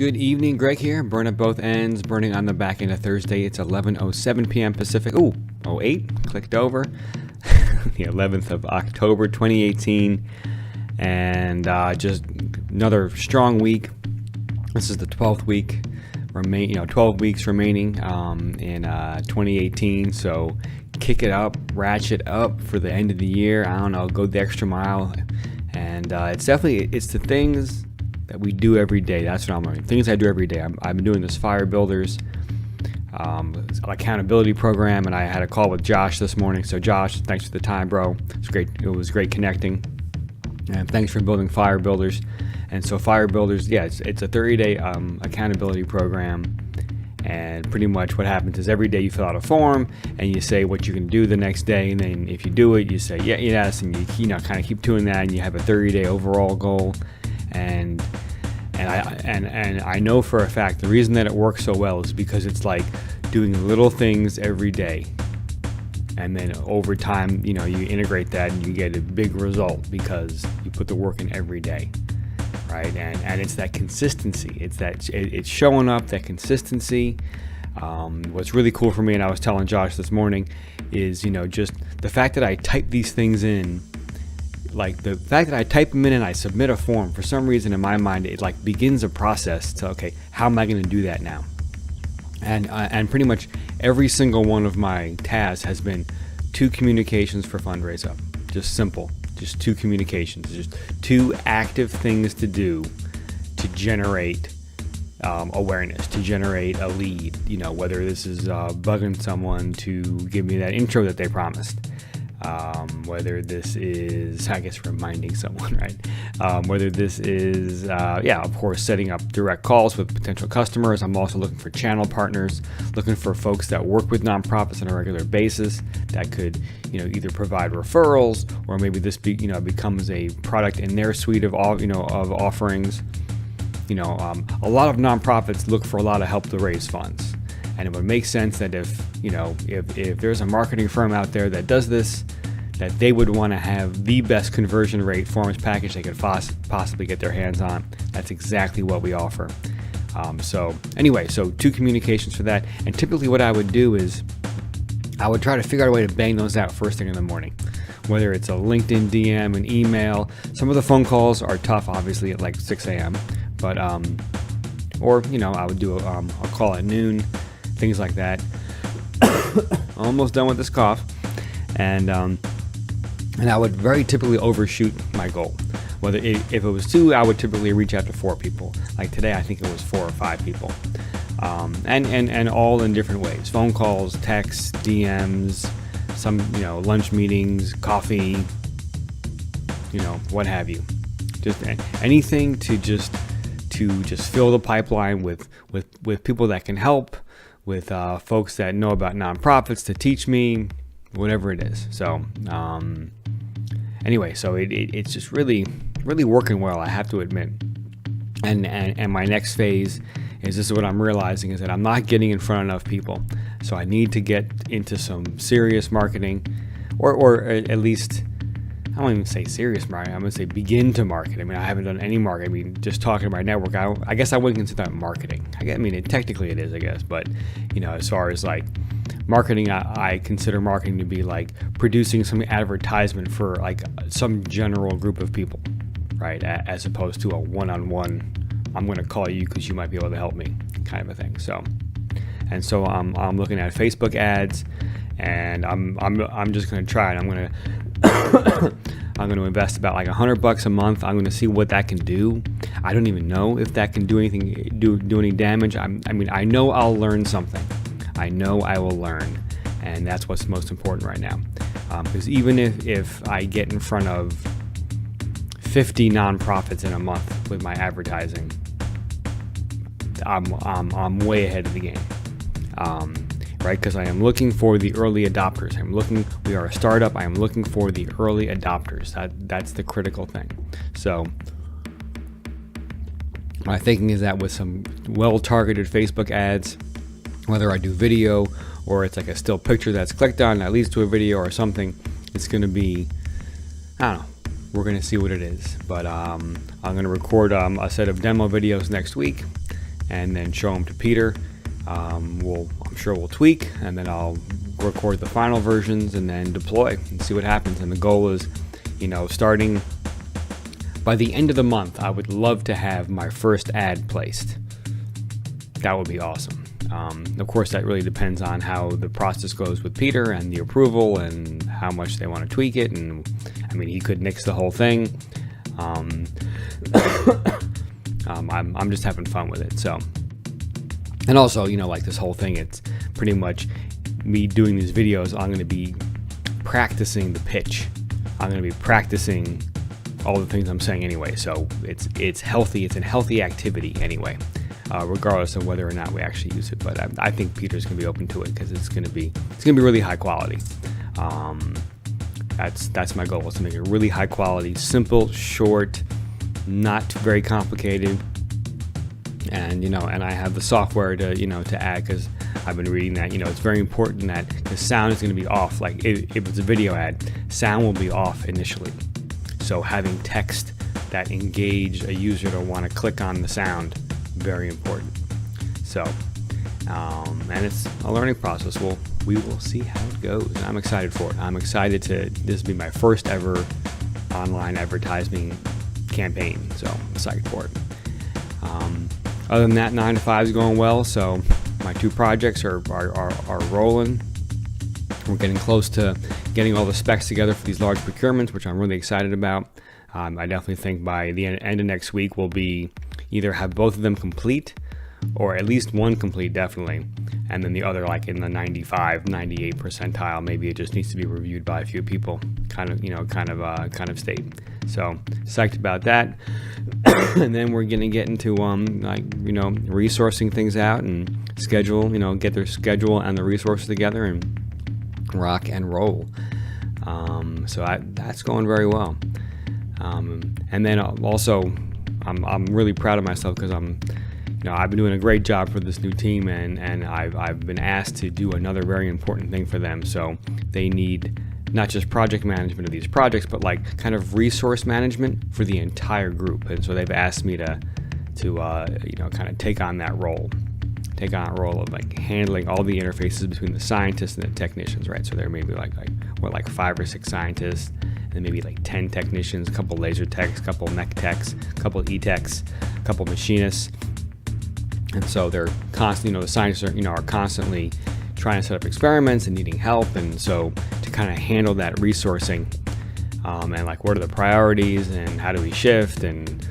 Good evening, Greg here. Burn at both ends, burning on the back end of Thursday. It's 11:07 p.m. Pacific. Ooh, 08, clicked over. The 11th of October, 2018. And just another strong week. This is the 12th week. 12 weeks remaining in 2018. So kick it up, ratchet up for the end of the year. I don't know, go the extra mile. And it's the things that we do every day. That's what I'm learning. Things I do every day. I've been doing this Fire Builders accountability program, and I had a call with Josh this morning. So Josh, thanks for the time, bro. It's great. It was great connecting. And thanks for building Fire Builders. And so Fire Builders, yeah, it's a 30-day accountability program. And pretty much what happens is every day you fill out a form and you say what you can do the next day. And then if you do it, you say yes, and you kind of keep doing that, and you have a 30-day overall goal. And I know for a fact the reason that it works so well is because it's like doing little things every day, and then over time, you integrate that and you get a big result because you put the work in every day, right? And it's that consistency. It's showing up, that consistency. What's really cool for me, and I was telling Josh this morning, is just the fact that I type these things in. Like the fact that I type them in and I submit a form, for some reason in my mind, it like begins a process to, okay, how am I going to do that now? And pretty much every single one of my tasks has been 2 communications for Fundraise Up. Just simple, just 2 communications, just 2 active things to do to generate awareness, to generate a lead, whether this is bugging someone to give me that intro that they promised. Whether this is, I guess, reminding someone, right? Whether this is, of course, setting up direct calls with potential customers. I'm also looking for channel partners, looking for folks that work with nonprofits on a regular basis that could, either provide referrals, or maybe this becomes a product in their suite of of offerings. A lot of nonprofits look for a lot of help to raise funds. And it would make sense that if there's a marketing firm out there that does this, that they would want to have the best conversion rate forms package they could possibly get their hands on. That's exactly what we offer. So 2 communications for that. And typically what I would do is I would try to figure out a way to bang those out first thing in the morning. Whether it's a LinkedIn DM, an email. Some of the phone calls are tough, obviously, at like 6 a.m. But, I would do a call at noon. Things like that. Almost done with this cough, and I would very typically overshoot my goal. Whether if it was 2, I would typically reach out to 4 people. Like today, I think it was 4 or 5 people, and all in different ways: phone calls, texts, DMs, some lunch meetings, coffee, what have you. Just anything to just fill the pipeline with people that can help. With folks that know about nonprofits to teach me, whatever it is. So it's just really, really working well, I have to admit. And my next phase is, this is what I'm realizing, is that I'm not getting in front of enough people. So I need to get into some serious marketing, or at least, I won't even say serious marketing. I'm going to say begin to market. I mean, I haven't done any marketing. I mean, just talking to my network, I guess I wouldn't consider that marketing. Technically it is, I guess. But, as far as like marketing, I consider marketing to be like producing some advertisement for like some general group of people, right? As opposed to a one-on-one, I'm going to call you because you might be able to help me kind of a thing. So I'm looking at Facebook ads, and I'm just going to try it. I'm going to invest about like $100 a month. I'm going to see what that can do. I don't even know if that can do anything, do any damage. I know I'll learn something. I know I will learn, and that's what's most important right now. Because even if I get in front of 50 nonprofits in a month with my advertising, I'm way ahead of the game. Right? Because I am looking for the early adopters. We are a startup. I am looking for the early adopters. That's the critical thing. So my thinking is that with some well-targeted Facebook ads, whether I do video or it's like a still picture that's clicked on that leads to a video or something, it's going to be, I don't know, we're going to see what it is. But I'm going to record a set of demo videos next week, and then show them to Peter. I'm sure we'll tweak, and then I'll record the final versions and then deploy and see what happens. And the goal is, starting by the end of the month, I would love to have my first ad placed. That would be awesome. Of course, that really depends on how the process goes with Peter and the approval and how much they want to tweak it. And he could nix the whole thing. I'm just having fun with it. So, and also, like this whole thing, it's pretty much me doing these videos. I'm going to be practicing the pitch. I'm going to be practicing all the things I'm saying anyway. So it's healthy. It's a healthy activity anyway. Regardless of whether or not we actually use it. But I think Peter's going to be open to it because it's going to be really high quality. That's my goal, is to make it really high quality, simple, short, not very complicated. And and I have the software to add, because I've been reading that it's very important that the sound is going to be off. Like if it's a video ad, sound will be off initially. So having text that engage a user to want to click on the sound, very important. So, and it's a learning process. We will see how it goes. I'm excited for it. I'm excited this will be my first ever online advertising campaign. So I'm excited for it. Other than that, 9 to 5 is going well. So my 2 projects are rolling. We're getting close to getting all the specs together for these large procurements, which I'm really excited about. I definitely think by the end of next week we'll be either have both of them complete, or at least one complete definitely, and then the other like in the 95, 98 percentile. Maybe it just needs to be reviewed by a few people, kind of state. So psyched about that. And then we're gonna get into resourcing things out and schedule, get their schedule and the resources together and rock and roll. So that's going very well. And then also, I'm really proud of myself because I've been doing a great job for this new team, and I've been asked to do another very important thing for them. So they need not just project management of these projects, but like kind of resource management for the entire group. And so they've asked me to kind of take on that role. Take on a role of like handling all the interfaces between the scientists and the technicians, right? So there may be like 5 or 6 scientists, and then maybe like 10 technicians, a couple laser techs, a couple mech techs, a couple e-techs, a couple machinists. And so they're constantly, the scientists are constantly trying to set up experiments and needing help. And so to kind of handle that resourcing, and like what are the priorities and how do we shift, and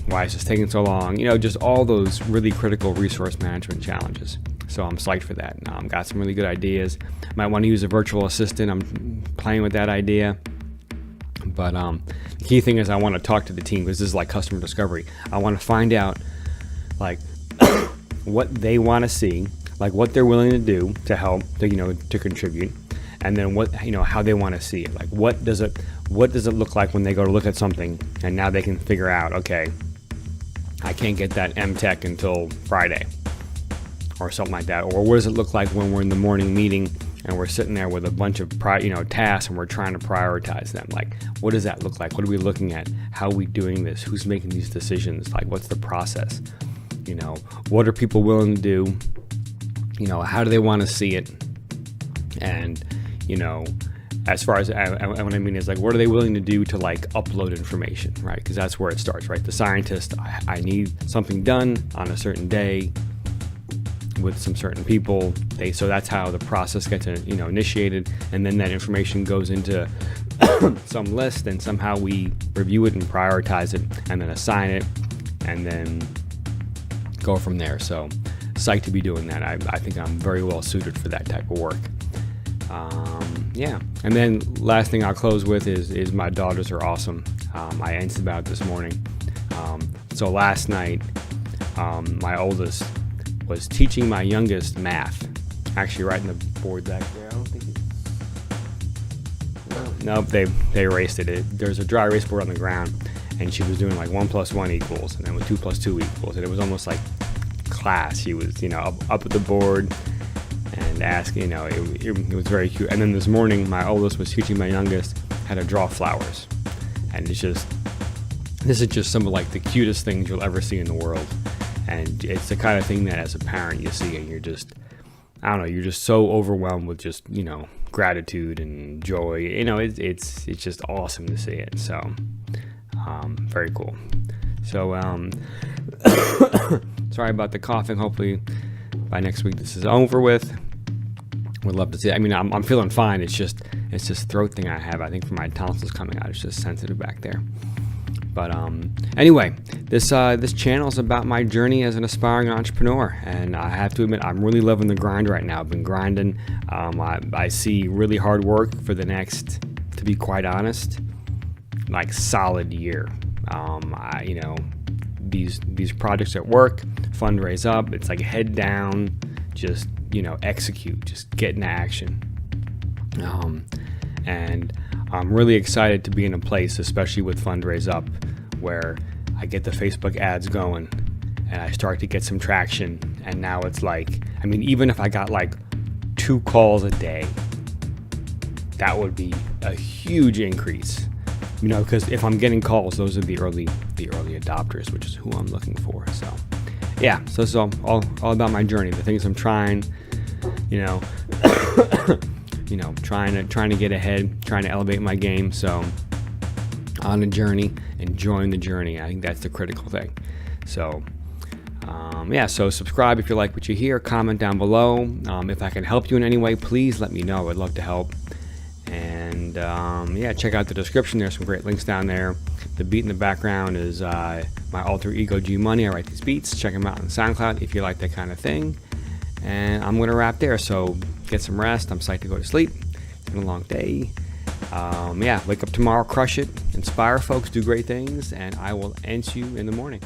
why is this taking so long? Just all those really critical resource management challenges. So I'm psyched for that. Got some really good ideas. Might want to use a virtual assistant. I'm playing with that idea. But the key thing is I want to talk to the team, because this is like customer discovery. I want to find out like what they want to see, like what they're willing to do to help, to contribute, and then what how they want to see it. Like what does it look like when they go to look at something, and now they can figure out, okay, I can't get that M-Tech until Friday or something like that. Or what does it look like when we're in the morning meeting and we're sitting there with a bunch of tasks and we're trying to prioritize them? Like, what does that look like? What are we looking at? How are we doing this? Who's making these decisions? Like, what's the process? What are people willing to do? How do they want to see it? And, as far as what I mean is like, what are they willing to do to like upload information, right? Because that's where it starts, right? The scientist, I need something done on a certain day with some certain people. So that's how the process gets initiated, and then that information goes into some list, and somehow we review it and prioritize it, and then assign it, and then go from there. So psyched to be doing that. I think I'm very well suited for that type of work. And then last thing I'll close with is my daughters are awesome. I answered about it this morning. So last night, my oldest was teaching my youngest math. Actually, writing the board back there. I don't think nope, they erased it. There's a dry erase board on the ground, and she was doing like 1 + 1 equals, and then with 2 + 2 equals, and it was almost like class. She was up at the board and asking, it was very cute. And then this morning, my oldest was teaching my youngest how to draw flowers, and this is just some of like the cutest things you'll ever see in the world. And it's the kind of thing that as a parent you see and you're just, I don't know, you're just so overwhelmed with just, gratitude and joy. It's just awesome to see it. So, very cool. So, sorry about the coughing. Hopefully by next week this is over with. Would love to see it. I mean, I'm feeling fine. It's just throat thing I have. I think from my tonsils coming out. It's just sensitive back there. But anyway, this channel is about my journey as an aspiring entrepreneur, and I have to admit I'm really loving the grind right now. I've been grinding. I see really hard work for the next, to be quite honest, like solid year. These projects at work, Fundraise up. It's like head down, just execute, just get into action. And I'm really excited to be in a place, especially with Fundraise up, where I get the Facebook ads going and I start to get some traction. And now it's like, I mean, even if I got like 2 calls a day, that would be a huge increase. Because if I'm getting calls, those are the early adopters, which is who I'm looking for. So yeah, so it's all about my journey, the things I'm trying, trying to get ahead, trying to elevate my game. So on a journey, enjoying the journey. I think that's the critical thing. So so subscribe if you like what you hear. Comment down below. If I can help you in any way, please let me know. I'd love to help. And check out the description. There's some great links down there. The beat in the background is my alter ego G Money. I write these beats. Check them out on SoundCloud if you like that kind of thing. And I'm going to wrap there. So get some rest. I'm psyched to go to sleep. It's been a long day. Wake up tomorrow, crush it, inspire folks, do great things, and I will answer you in the morning.